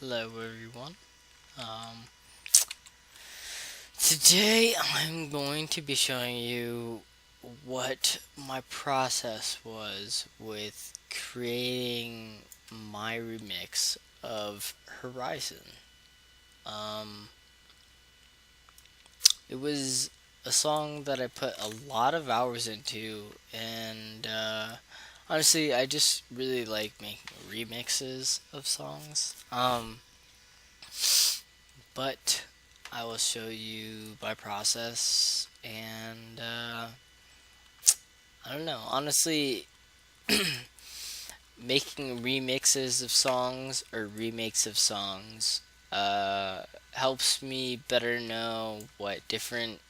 Hello everyone. Um, Today I'm going to be showing you what my process was with creating my remix of Horizon. Um, it was a song that I put a lot of hours into, and honestly, I just really like making remixes of songs. But I will show you my process, and I don't know. Honestly, making remixes of songs or remakes of songs helps me better know what different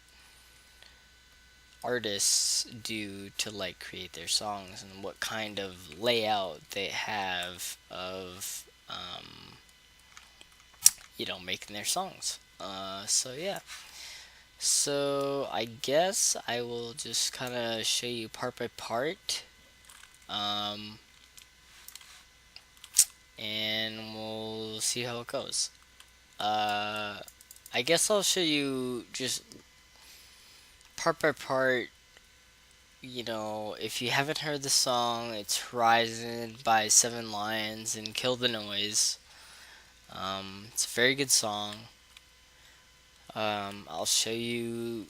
artists do to like create their songs and what kind of layout they have of making their songs. So yeah. So I guess I will just kind of show you part by part, um, and we'll see how it goes. Uh, I guess I'll show you just part by part. If you haven't heard the song, it's Horizon by Seven Lions and Kill the Noise. It's a very good song. I'll show you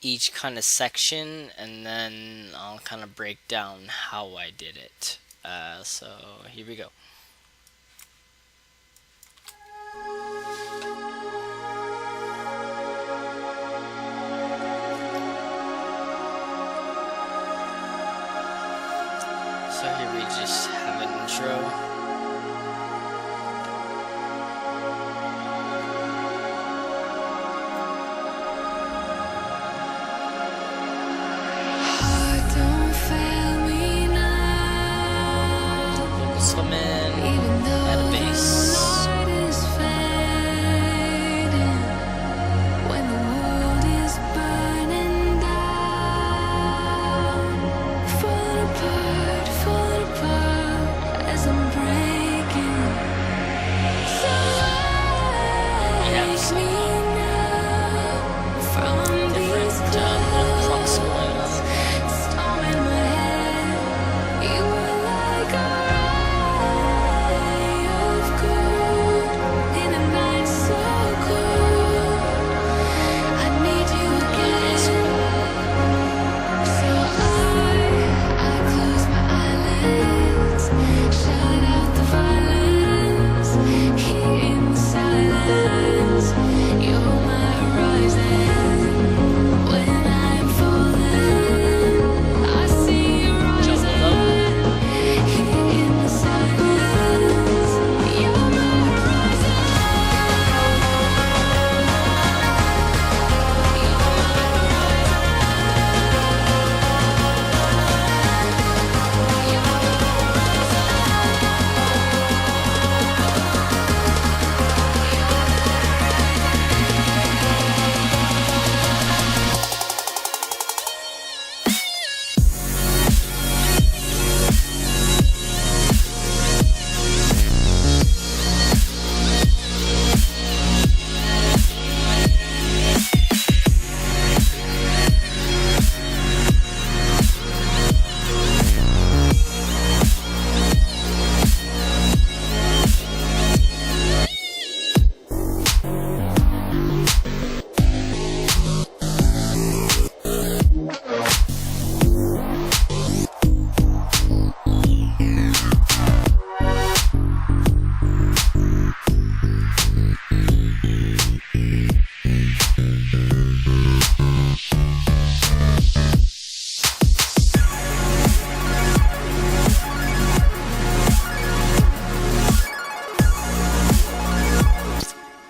each kind of section, and then I'll kind of break down how I did it. So here we go. So here we just have an intro. Vocals come in, add a bass. We have some different little clunks going on.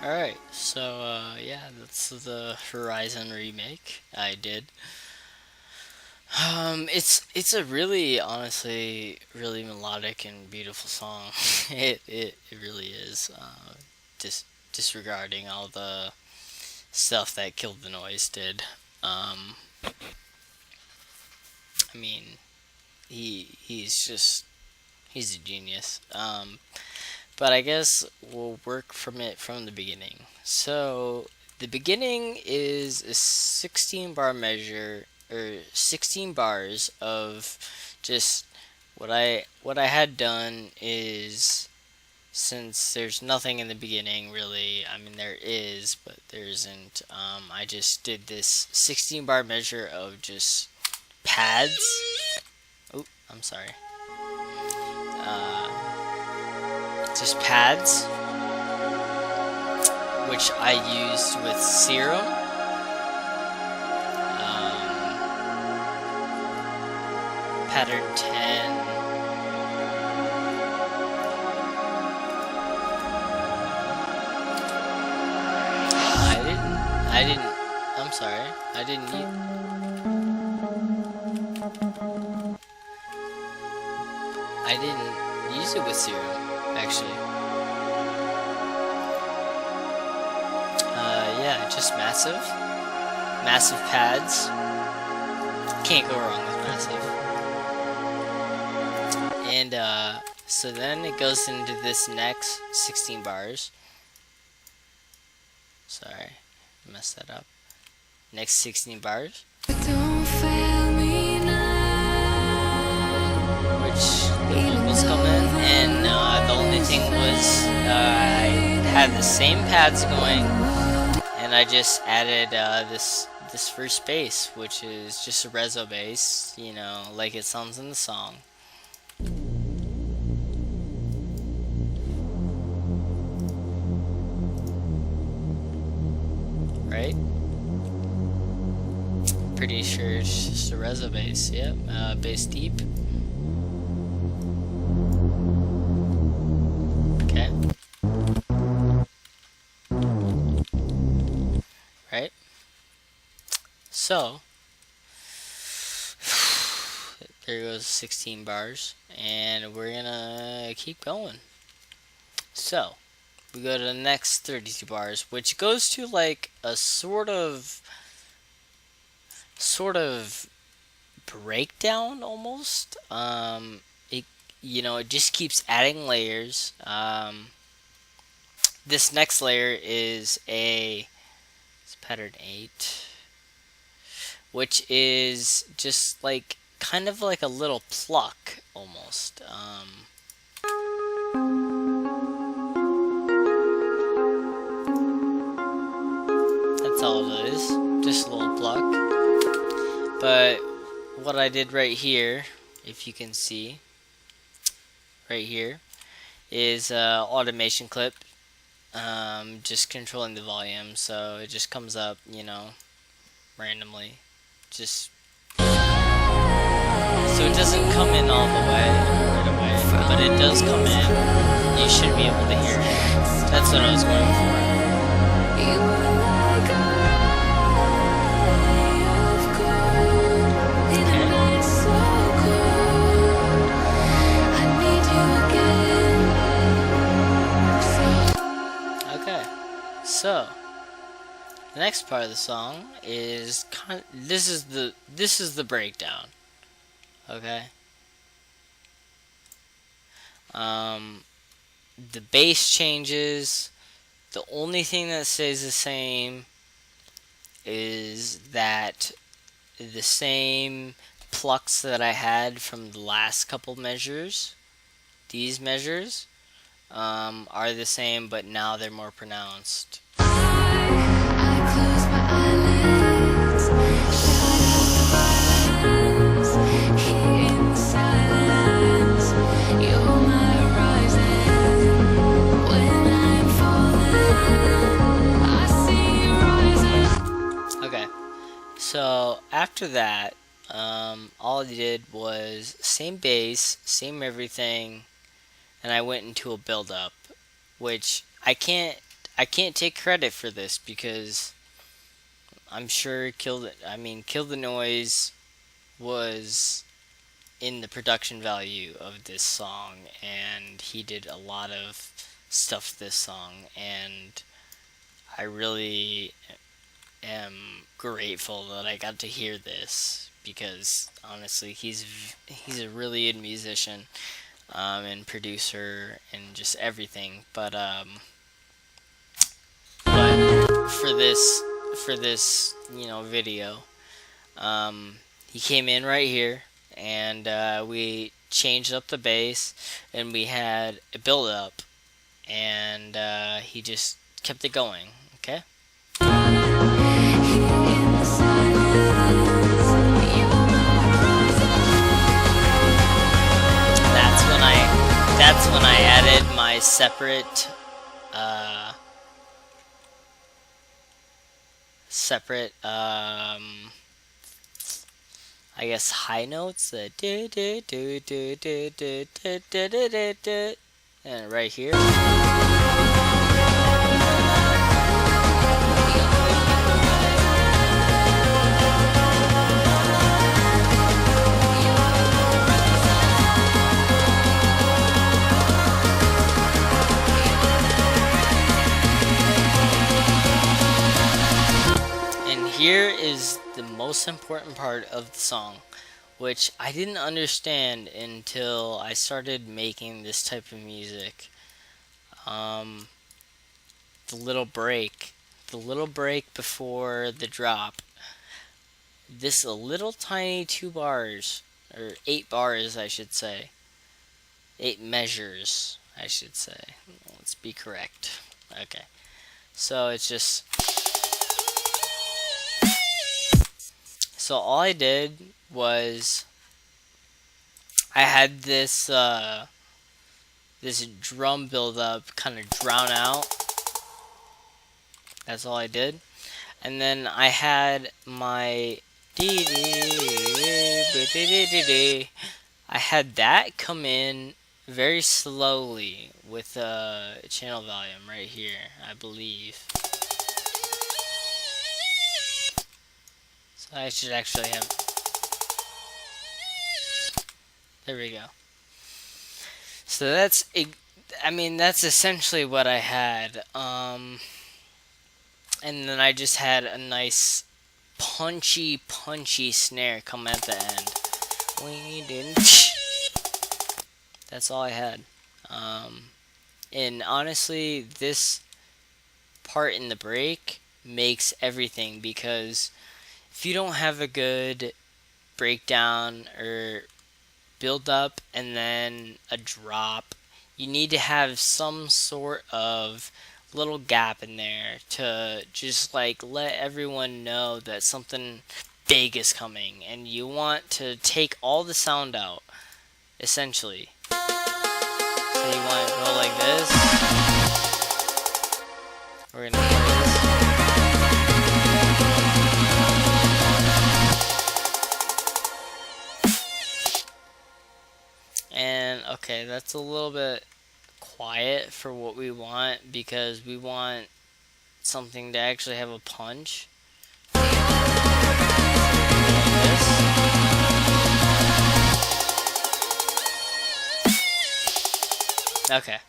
Alright, so yeah, that's the Horizon remake I did. It's a really, honestly, really melodic and beautiful song. It really is. Disregarding all the stuff that Killed the Noise did. I mean, he's a genius. but I guess we'll work from it from the beginning. So the beginning is a 16 bar measure, or 16 bars of just what I had done is, since there's nothing in the beginning really, I mean there is, but there isn't. I just did this 16 bar measure of just pads. Oh, I'm sorry. Just pads, which I used with serum. Pattern 10. I'm sorry. I didn't use it with serum, actually. Yeah, just massive pads. Can't go wrong with massive. And so then it goes into this next 16 bars. Sorry, I messed that up. Next 16 bars. Don't fail me now. Which the vocals come in, and the only thing was I had the same pads going, and I just added this first bass, which is just a reso bass, you know, like it sounds in the song. Right? Pretty sure it's just a reso bass. Yep, bass deep. Okay. Right? So, there goes 16 bars, and we're gonna keep going. So, we go to the next 32 bars, which goes to like a sort of breakdown almost. It it just keeps adding layers. This next layer is it's pattern 8, which is just like kind of like a little pluck almost. That's all it is, just a little pluck. But what I did right here, if you can see, right here, is automation clip. Just controlling the volume, so it just comes up, randomly. Just so it doesn't come in all the way right away, but it does come in. You should be able to hear it. That's what I was going for. So, the next part of the song is this is the breakdown. Okay. The bass changes. The only thing that stays the same is that the same plucks that I had from the last couple measures, these measures, are the same, but now they're more pronounced. Okay, so after that, all I did was same bass, same everything, and I went into a build-up, which I can't take credit for this because I'm sure Kill the Noise was in the production value of this song, and he did a lot of stuff to this song, and I really am grateful that I got to hear this because honestly he's a really good musician. and producer and just everything. But for this video, he came in right here, and we changed up the bass, and we had a build up, and he just kept it going. Okay. That's when I added my separate I guess high notes, and right here. And here is the most important part of the song, which I didn't understand until I started making this type of music. The little break before the drop. This little tiny 2 bars, or 8 bars, I should say. 8 measures, I should say. Let's be correct. Okay. So it's just. So all I did was I had this this drum build up kind of drown out. That's all I did. And then I had my I had that come in very slowly with channel volume right here, I believe. So I should actually have. There we go. So that's essentially what I had. And then I just had a nice punchy snare come at the end. We didn't. That's all I had. And honestly, this part in the break makes everything, because if you don't have a good breakdown or build up and then a drop, you need to have some sort of little gap in there to just like let everyone know that something big is coming, and you want to take all the sound out, essentially. So you want to go like this. We're gonna play this. And okay, that's a little bit quiet for what we want, because we want something to actually have a punch. Okay,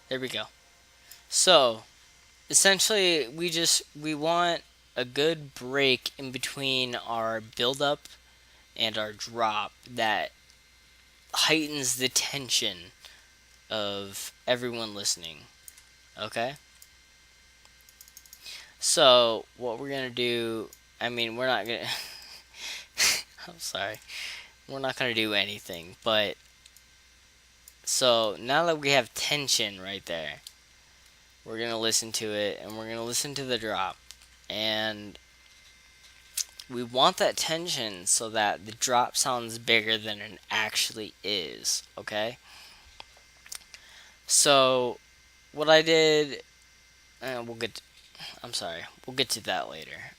there we go. So essentially we want a good break in between our build up and our drop that heightens the tension of everyone listening. Okay? So what we're gonna do, we're not gonna I'm sorry. We're not gonna do anything, but so now that we have tension right there, we're gonna listen to it, and we're gonna listen to the drop, and we want that tension so that the drop sounds bigger than it actually is. Okay? So what I did, we'll get to that later.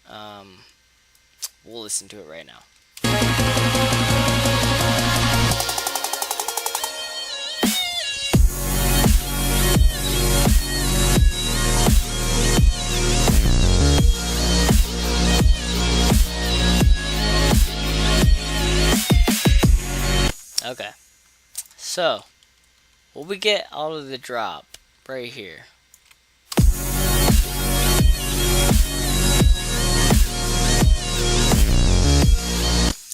We'll listen to it right now. Okay, so what we get out of the drop right here.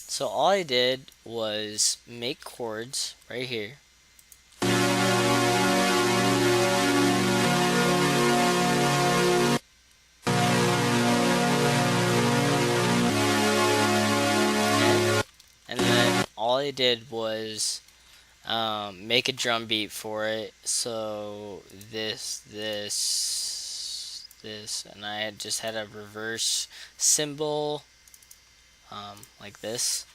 So all I did was make chords right here. And I did was make a drum beat for it. So this, and I just had a reverse cymbal, like this.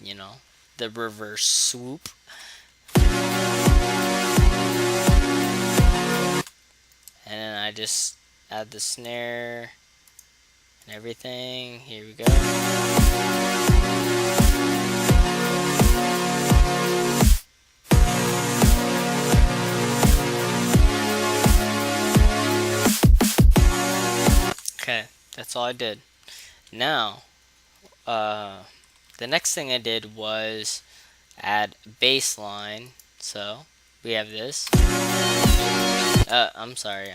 You know, the reverse swoop. And then I just add the snare and everything. Here we go. Okay, that's all I did. Now, the next thing I did was add bass line. So we have this. I'm sorry.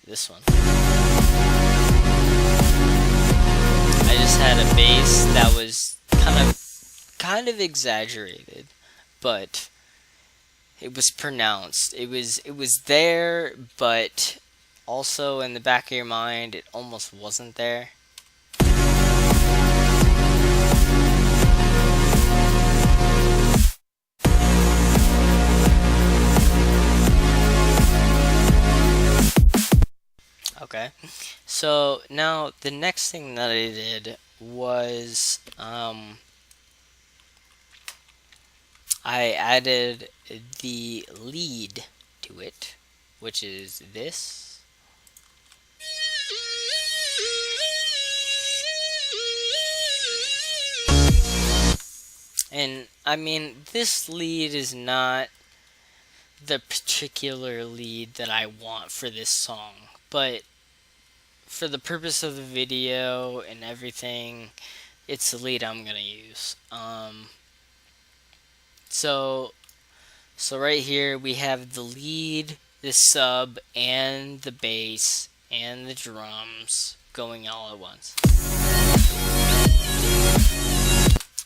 This one. I just had a bass that was kind of exaggerated, but it was pronounced. It was there, but also in the back of your mind, it almost wasn't there. Okay, so now the next thing that I did was I added the lead to it, which is this. And I mean, this lead is not the particular lead that I want for this song, but for the purpose of the video and everything, it's the lead I'm gonna use. So right here we have the lead, the sub, and the bass, and the drums going all at once.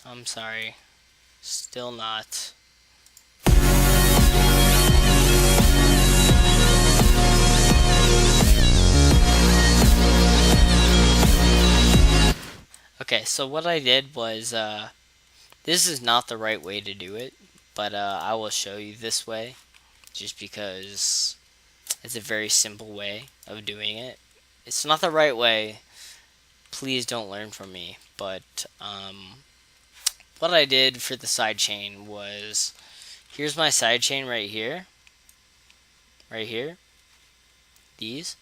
I'm sorry, still not. Okay, so what I did was, this is not the right way to do it, but I will show you this way, just because it's a very simple way of doing it. It's not the right way, please don't learn from me, but what I did for the sidechain was, here's my sidechain right here, these.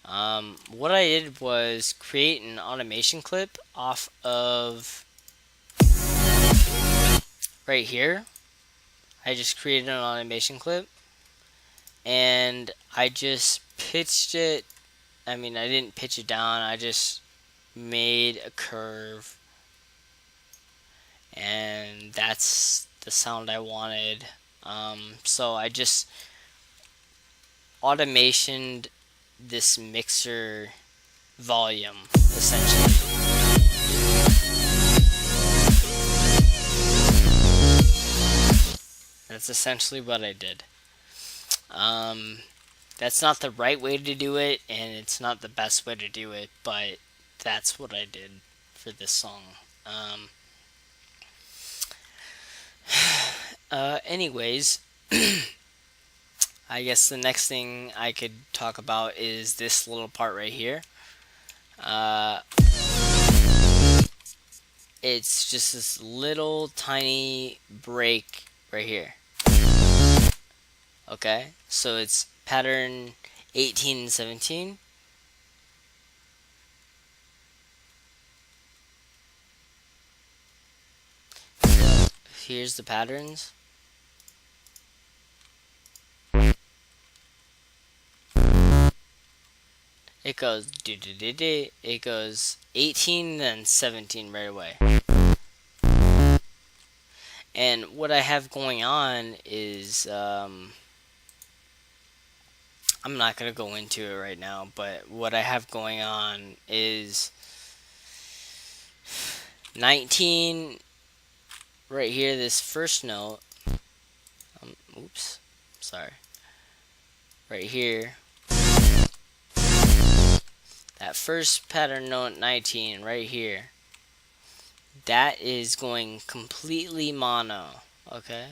What I did was create an automation clip off of right here. I just created an automation clip and I just pitched it. I mean, I didn't pitch it down, I just made a curve, and that's the sound I wanted. So I just automationed this mixer volume, essentially. That's essentially what I did. That's not the right way to do it, and it's not the best way to do it, but that's what I did for this song. Anyways, I guess the next thing I could talk about is this little part right here. It's just this little tiny break right here. Okay, so it's pattern 18 and 17. So here's the patterns. It goes do do do do. It goes 18 then 17 right away. And what I have going on is I'm not gonna go into it right now, but what I have going on is 19 right here, this first note. Oops, sorry. Right here, that first pattern note 19 right here. that is going completely mono. Okay,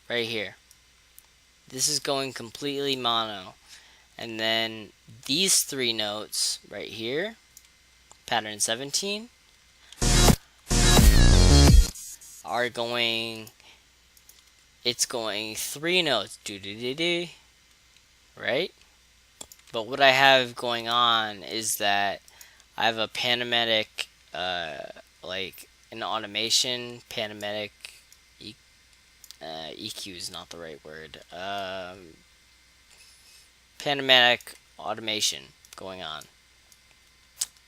right here. This is going completely mono. And then these three notes right here, pattern 17, are going, it's going three notes, do do do do, right? But what I have going on is that I have a panamatic, like an automation, panamatic, EQ is not the right word, panamatic automation going on.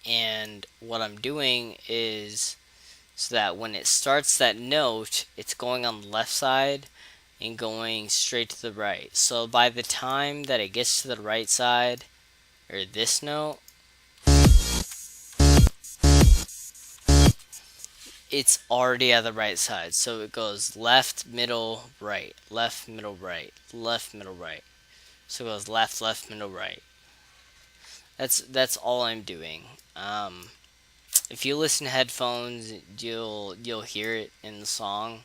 And what I'm doing is so that when it starts that note, it's going on the left side and going straight to the right. So by the time that it gets to the right side, or this note, it's already at the right side. So it goes left, middle, right, left, middle, right, left, middle, right. So it goes left, left, middle, right. That's all I'm doing. If you listen to headphones, you'll hear it in the song.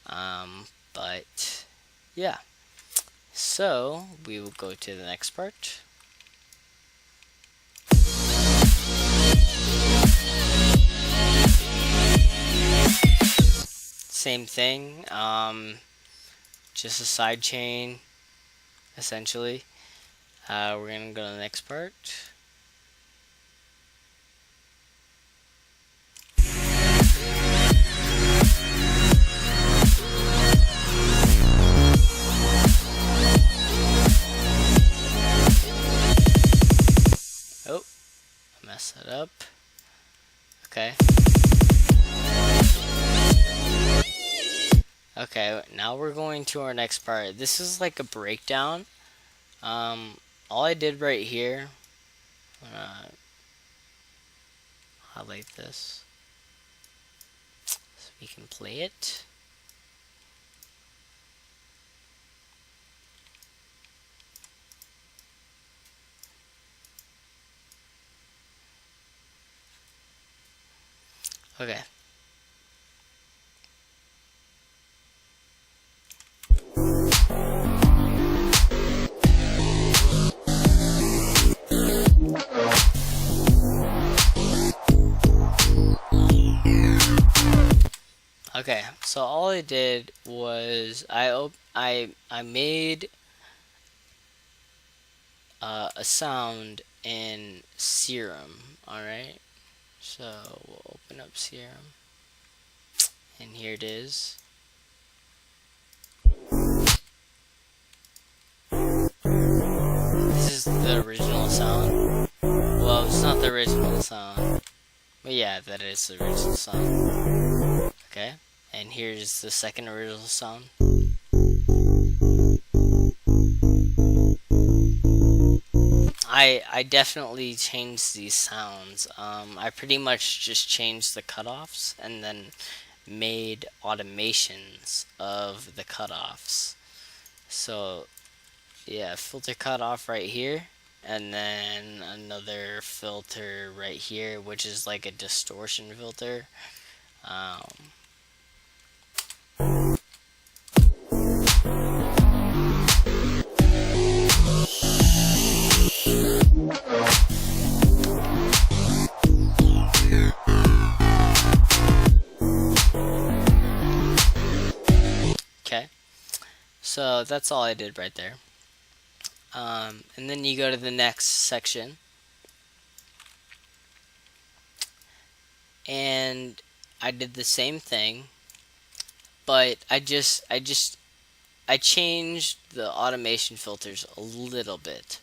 But yeah. So we will go to the next part. Same thing. Just a side chain, essentially. We're gonna go to the next part. Oh, I messed that up. Okay. Okay, now we're going to our next part. This is like a breakdown. All I did right here, I'm gonna highlight this so we can play it. Okay. Okay, so all I did was I made a sound in Serum. All right, so we'll open up Serum, and here it is. This is the original sound. Well, it's not the original sound, but yeah, that is the original sound. Okay, and here's the second original sound. I definitely changed these sounds. I pretty much just changed the cutoffs and then made automations of the cutoffs. So yeah, filter cutoff right here, and then another filter right here, which is like a distortion filter. Okay, so that's all I did right there. And then you go to the next section, and I did the same thing, but I changed the automation filters a little bit.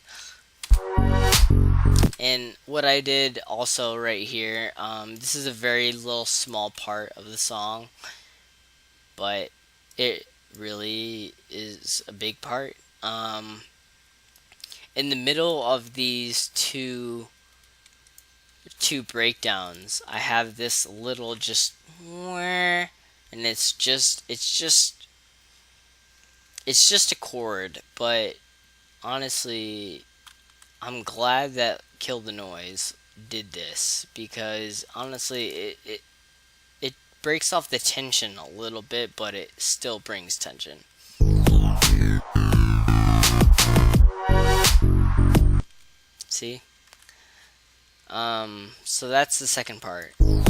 And what I did also right here, this is a very little small part of the song, but it really is a big part. In the middle of these two breakdowns, I have this little just and it's just a chord, but honestly, I'm glad that killed the noise. did this, because honestly it breaks off the tension a little bit, but it still brings tension. See? So that's the second part. And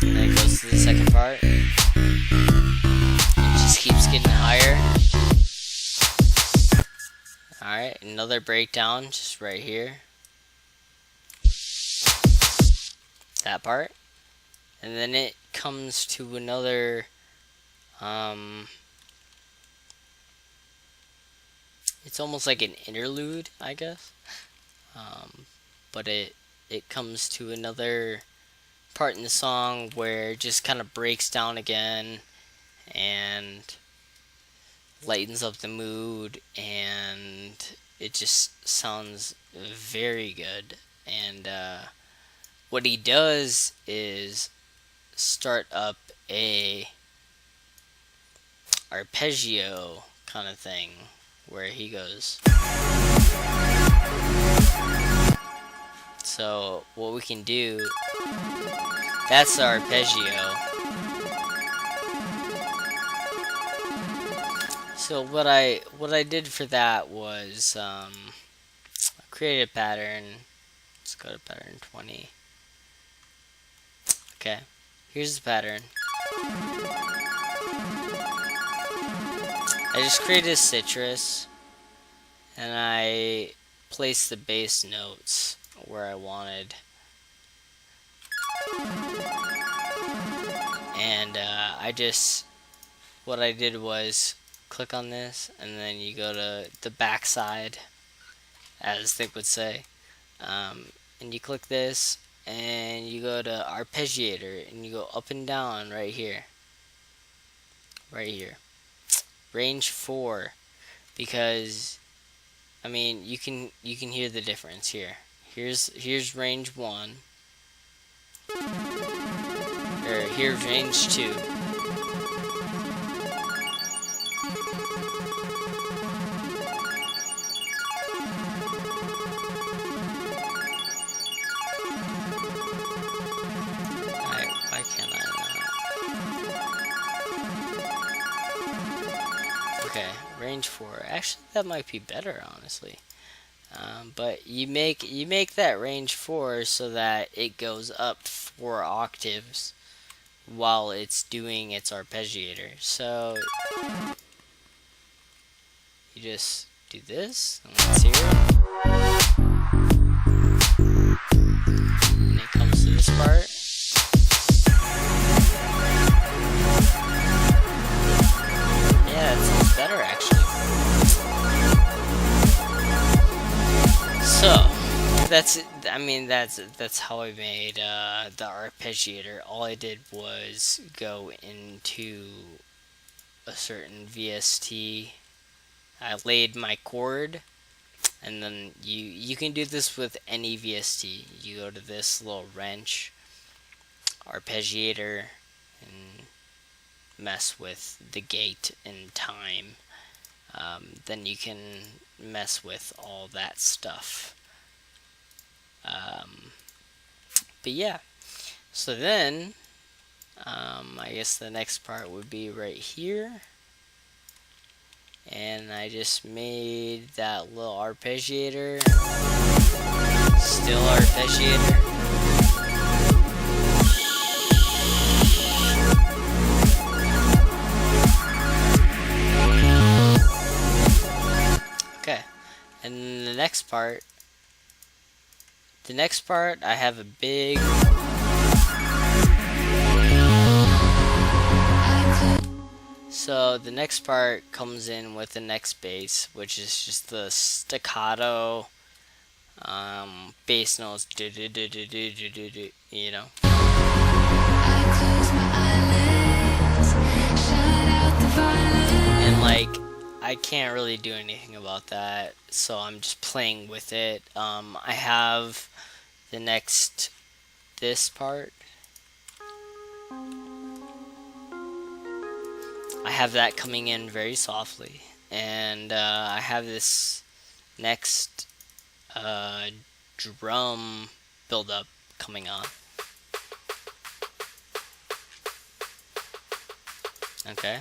then it goes to the second part. It just keeps getting higher. Alright, another breakdown just right here. That part. And then it comes to another it's almost like an interlude, I guess. But it comes to another part in the song where it just kind of breaks down again and lightens up the mood, and it just sounds very good. And what he does is start up a arpeggio kind of thing where he goes. So what we can do, that's the arpeggio. So what I did for that was create a pattern. Let's go to pattern 20. Okay, here's the pattern. I just created a citrus, and I placed the bass notes where I wanted. And what I did was click on this, and then you go to the backside, as they would say, and you click this, and you go to arpeggiator, and you go up and down right here, range 4, because I mean you can hear the difference here. Here's range 1, or here's range 2. Why can't I not? Okay, range 4. Actually, that might be better, honestly. But you make that range 4 so that it goes up 4 octaves while it's doing its arpeggiator. So you just do this, and let's hear it. And it comes to this part. Yeah, it sounds better actually. So that's how I made the arpeggiator. All I did was go into a certain VST. I laid my chord, and then you can do this with any VST. You go to this little wrench, arpeggiator, and mess with the gate and time. Then you can mess with all that stuff. But yeah, so then I guess the next part would be right here, and I just made that little arpeggiator, still arpeggiator. Okay, and the next part I have a big so the next part comes in with the next bass, which is just the staccato bass notes, you know. And like, I can't really do anything about that, so I'm just playing with it. I have this part. I have that coming in very softly. and I have this next drum build-up coming on. Okay.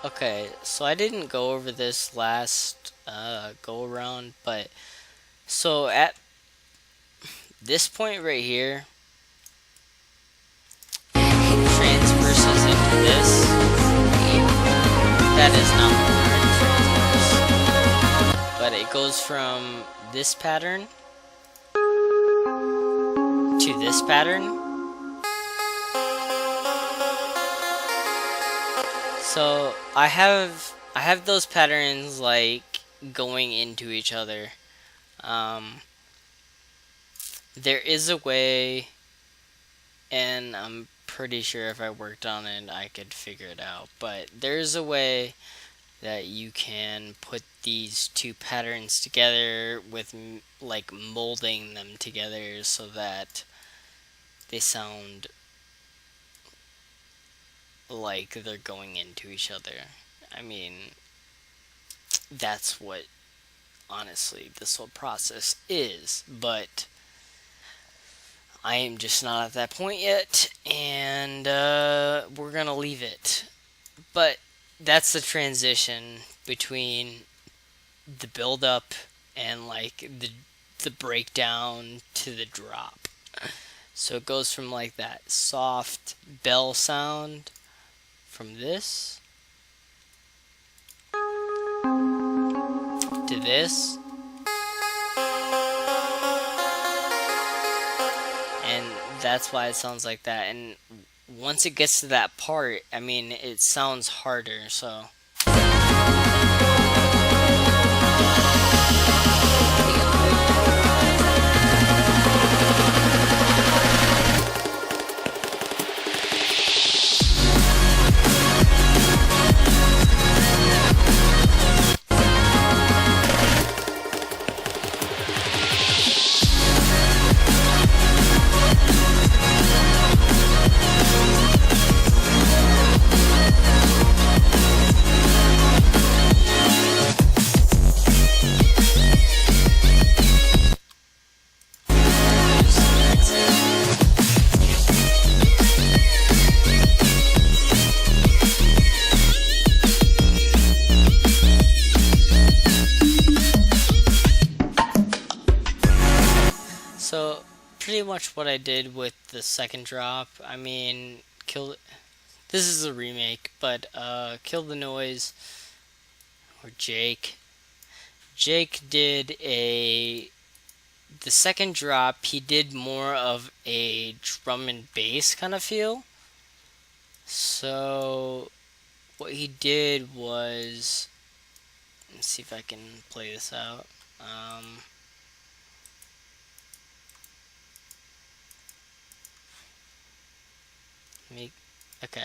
Okay, so I didn't go over this last go around, but so at this point right here, transverses into this. That is not the word transverse, but it goes from this pattern to this pattern. So I have those patterns like going into each other. There is a way, and I'm pretty sure if I worked on it I could figure it out, but there's a way that you can put these two patterns together with like molding them together so that they sound like they're going into each other. I mean, that's what honestly this whole process is, but I am just not at that point yet, and we're gonna leave it. But that's the transition between the build up and like the breakdown to the drop. So it goes from like that soft bell sound from this to this, and that's why it sounds like that. And once it gets to that part, I mean, it sounds harder, so pretty much what I did with the second drop. I mean, this is a remake, but Kill the Noise, or Jake did the second drop, he did more of a drum and bass kind of feel. So what he did was, let's see if I can play this out. Okay.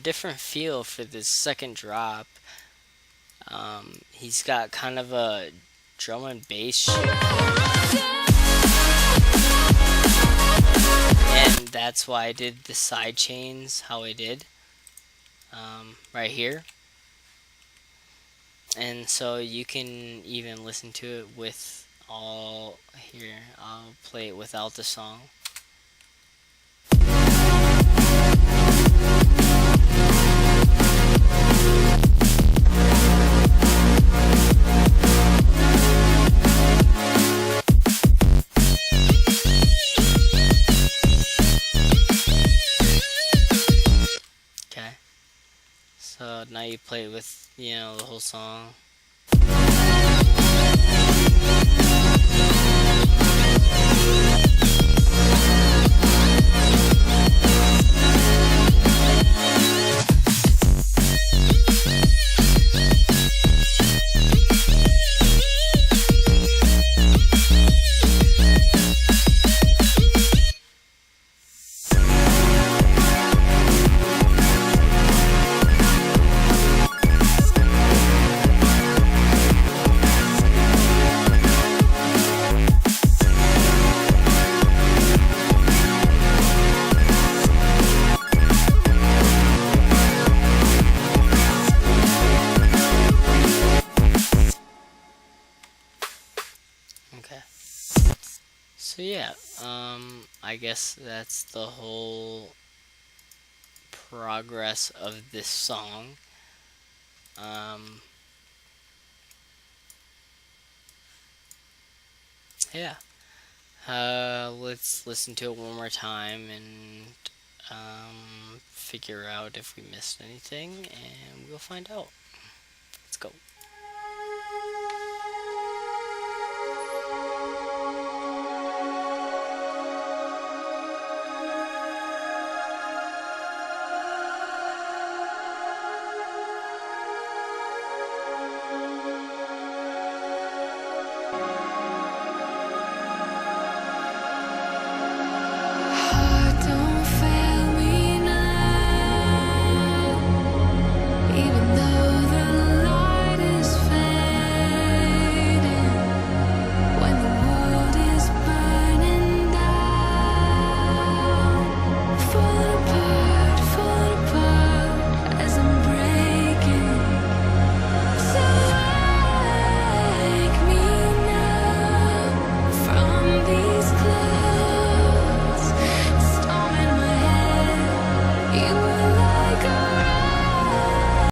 Different feel for this second drop. He's got kind of a drum and bass shape, and that's why I did the side chains how I did right here. And so you can even listen to it with all here. I'll play it without the song. you play it with, the whole song. Okay. So yeah, I guess that's the whole progress of this song. Um, yeah. Let's listen to it one more time and figure out if we missed anything, and we'll find out. Let's go.